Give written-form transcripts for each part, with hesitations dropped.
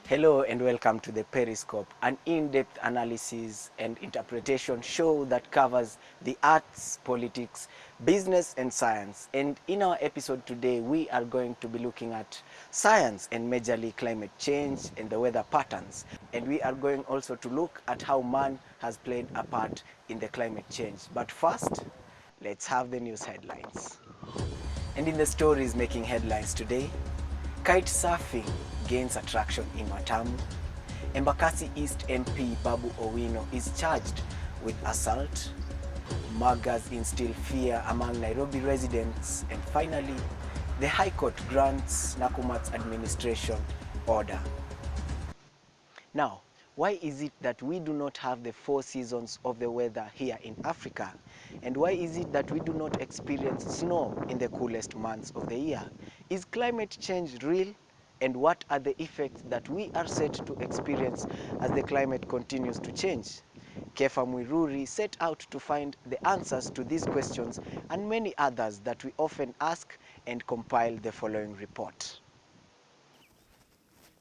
Hello and welcome to the Periscope, an in-depth analysis and interpretation show that covers the arts, politics, business and science. And in our episode today, we are going to be looking at science and majorly climate change and the weather patterns. And we are going also to look at how man has played a part in the climate change. But first, let's have the news headlines. And in the stories making headlines today, kite surfing gains attraction in Watamu. Embakasi East MP Babu Owino is charged with assault. Muggers instill fear among Nairobi residents. And finally, the High Court grants Nakumatt's administration order. Now, why is it that we do not have the 4 seasons of the weather here in Africa? And why is it that we do not experience snow in the coolest months of the year? Is climate change real? And what are the effects that we are set to experience as the climate continues to change? Kefa Mwiruri set out to find the answers to these questions and many others that we often ask and compile the following report.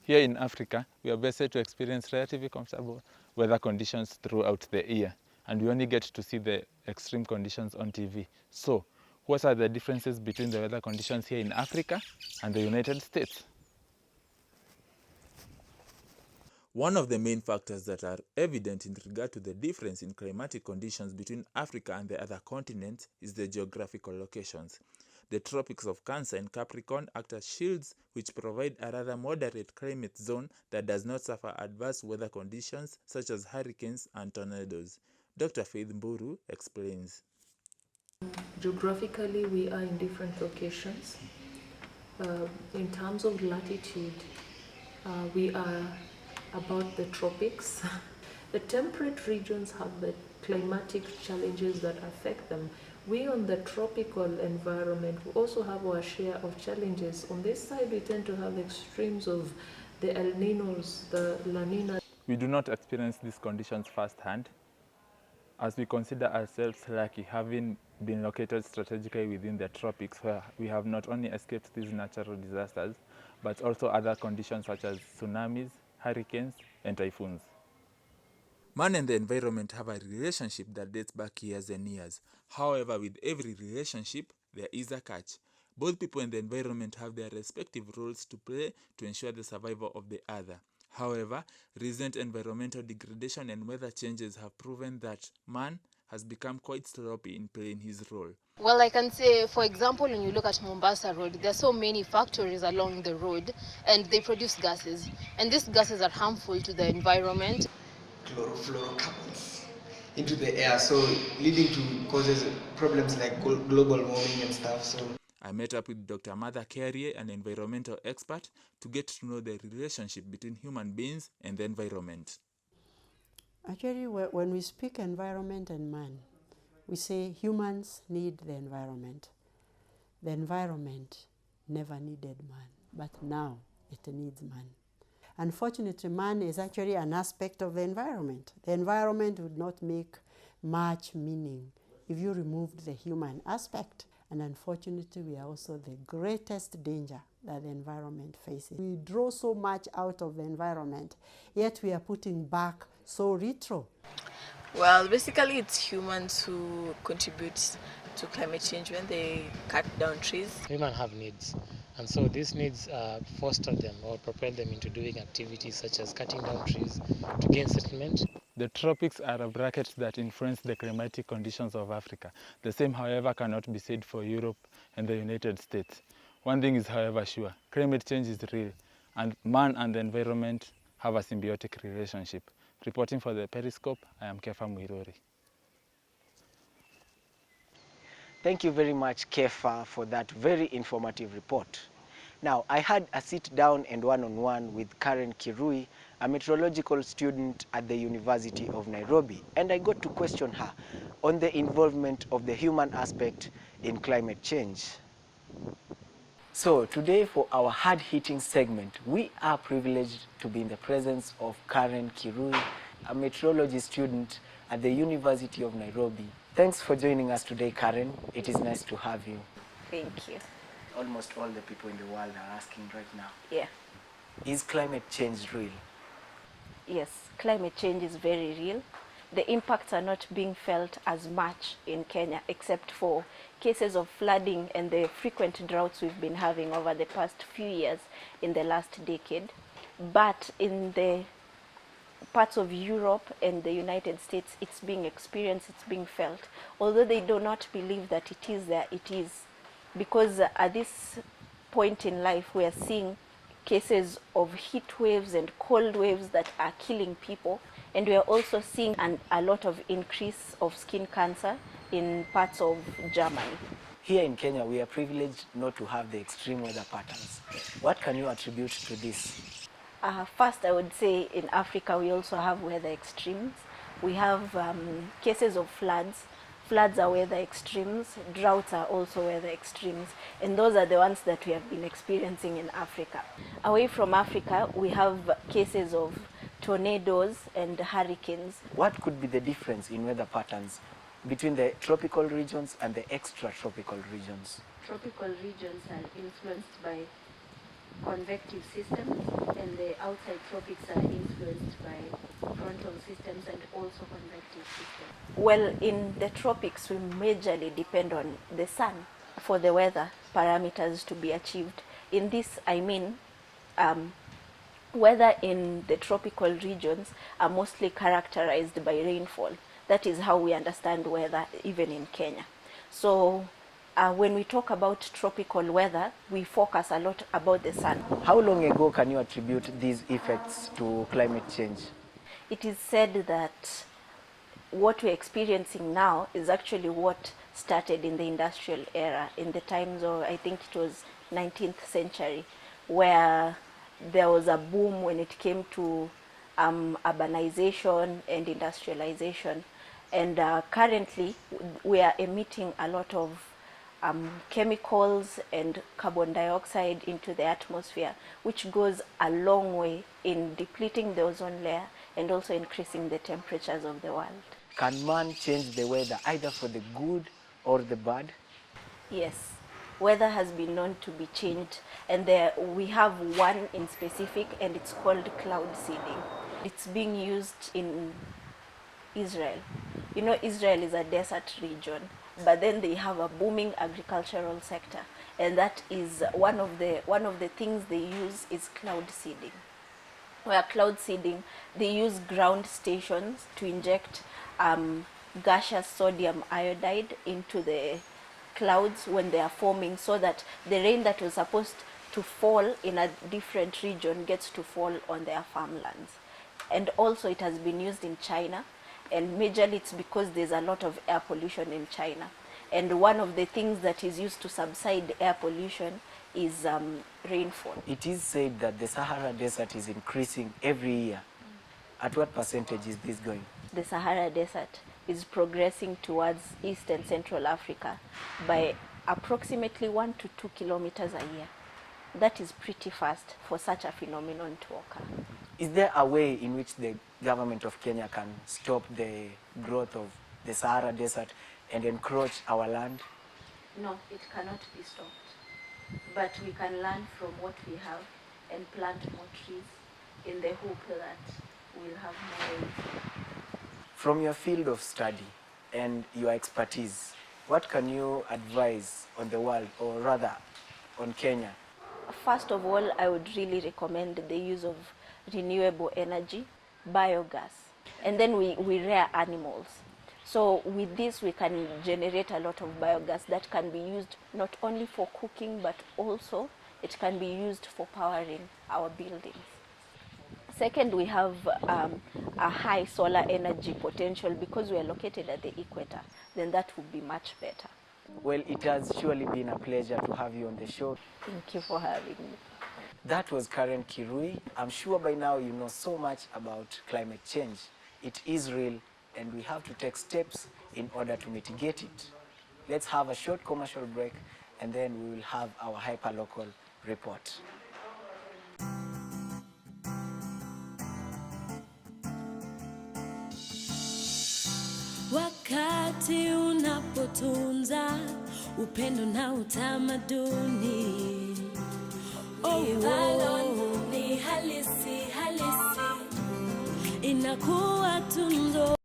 Here in Africa, we are blessed to experience relatively comfortable weather conditions throughout the year, and we only get to see the extreme conditions on TV. So, what are the differences between the weather conditions here in Africa and the United States? One of the main factors that are evident in regard to the difference in climatic conditions between Africa and the other continents is the geographical locations. The tropics of Cancer and Capricorn act as shields which provide a rather moderate climate zone that does not suffer adverse weather conditions such as hurricanes and tornadoes. Dr. Faith Mburu explains. Geographically, we are in different locations. In terms of latitude, we are about the tropics. The temperate regions have the climatic challenges that affect them. We on the tropical environment we also have our share of challenges. On this side, we tend to have extremes of the El Ninos, the La Nina. We do not experience these conditions firsthand, as we consider ourselves lucky, having been located strategically within the tropics, where we have not only escaped these natural disasters, but also other conditions such as tsunamis, hurricanes, and typhoons. Man and the environment have a relationship that dates back years and years. However, with every relationship, there is a catch. Both people and the environment have their respective roles to play to ensure the survival of the other. However, recent environmental degradation and weather changes have proven that man has become quite sloppy in playing his role. Well, I can say, for example, when you look at Mombasa Road, there are so many factories along the road and they produce gases. And these gases are harmful to the environment. Chlorofluorocarbons into the air, so leading to causes problems like global warming and stuff. So I met up with Dr. Martha Carrier, an environmental expert, to get to know the relationship between human beings and the environment. Actually, when we speak environment and man, we say humans need the environment. The environment never needed man, but now it needs man. Unfortunately, man is actually an aspect of the environment. The environment would not make much meaning if you removed the human aspect. And unfortunately, we are also the greatest danger that the environment faces. We draw so much out of the environment, yet we are putting back so little. Well, basically, it's humans who contribute to climate change when they cut down trees. Humans have needs, and so these needs foster them or propel them into doing activities such as cutting down trees to gain settlement. The tropics are a bracket that influence the climatic conditions of Africa. The same, however, cannot be said for Europe and the United States. One thing is, however, sure, climate change is real, and man and the environment have a symbiotic relationship. Reporting for the Periscope, I am Kefa Mwiruri. Thank you very much, Kefa, for that very informative report. Now, I had a sit-down and one-on-one with Karen Kirui, a meteorological student at the University of Nairobi, and I got to question her on the involvement of the human aspect in climate change. So today for our hard-hitting segment, we are privileged to be in the presence of Karen Kirui, a meteorology student at the University of Nairobi. Thanks for joining us today, Karen. It is nice to have you. Thank you. Almost all the people in the world are asking right now, Yeah. is climate change real? Yes, climate change is very real. The impacts are not being felt as much in Kenya, except for cases of flooding and the frequent droughts we've been having over the past few years in the last decade. But in the parts of Europe and the United States, it's being experienced, it's being felt. Although they do not believe that it is there, it is. Because at this point in life, we are seeing cases of heat waves and cold waves that are killing people. And we are also seeing a lot of increase of skin cancer in parts of Germany. Here in Kenya, we are privileged not to have the extreme weather patterns. What can you attribute to this? First, I would say in Africa, we also have weather extremes. We have cases of floods. Floods are weather extremes. Droughts are also weather extremes. And those are the ones that we have been experiencing in Africa. Away from Africa, we have cases of tornadoes and hurricanes. What could be the difference in weather patterns between the tropical regions and the extratropical regions? Tropical regions are influenced by convective systems, and the outside tropics are influenced by frontal systems and also convective systems. Well, in the tropics, we majorly depend on the sun for the weather parameters to be achieved. In this, I mean, weather in the tropical regions are mostly characterized by rainfall. That is how we understand weather even in Kenya. So when we talk about tropical weather, we focus a lot about the sun. How long ago can you attribute these effects to climate change? It is said that what we're experiencing now is actually what started in the industrial era, in the times of, I think it was 19th century, where there was a boom when it came to urbanization and industrialization. And currently, we are emitting a lot of chemicals and carbon dioxide into the atmosphere, which goes a long way in depleting the ozone layer and also increasing the temperatures of the world. Can man change the weather either for the good or the bad? Yes, weather has been known to be changed, and we have one in specific, and it's called cloud seeding. It's being used in Israel. You know, Israel is a desert region, but then they have a booming agricultural sector, and that is one of the things they use is cloud seeding. Where cloud seeding, they use ground stations to inject gaseous sodium iodide into the clouds when they are forming, so that the rain that was supposed to fall in a different region gets to fall on their farmlands. And also it has been used in China, and majorly it's because there's a lot of air pollution in China. And one of the things that is used to subside air pollution is rainfall. It is said that the Sahara Desert is increasing every year. At what percentage is this going? The Sahara Desert is progressing towards East and Central Africa by approximately 1 to 2 kilometers a year. That is pretty fast for such a phenomenon to occur. Is there a way in which the government of Kenya can stop the growth of the Sahara Desert and encroach our land? No, it cannot be stopped. But we can learn from what we have and plant more trees in the hope that we'll have more rain. From your field of study and your expertise, what can you advise on the world, or rather on Kenya? First of all, I would really recommend the use of renewable energy, biogas, and then we rear animals. So with this, we can generate a lot of biogas that can be used not only for cooking, but also it can be used for powering our buildings. Second, we have a high solar energy potential because we are located at the equator. Then that would be much better. Well, it has surely been a pleasure to have you on the show. Thank you for having me. That was Karen Kirui. I'm sure by now you know so much about climate change. It is real, and we have to take steps in order to mitigate it. Let's have a short commercial break, and then we will have our hyperlocal report. Wakati unapotunza upendo na utamaduni, ni halisi inakuwa tunzo.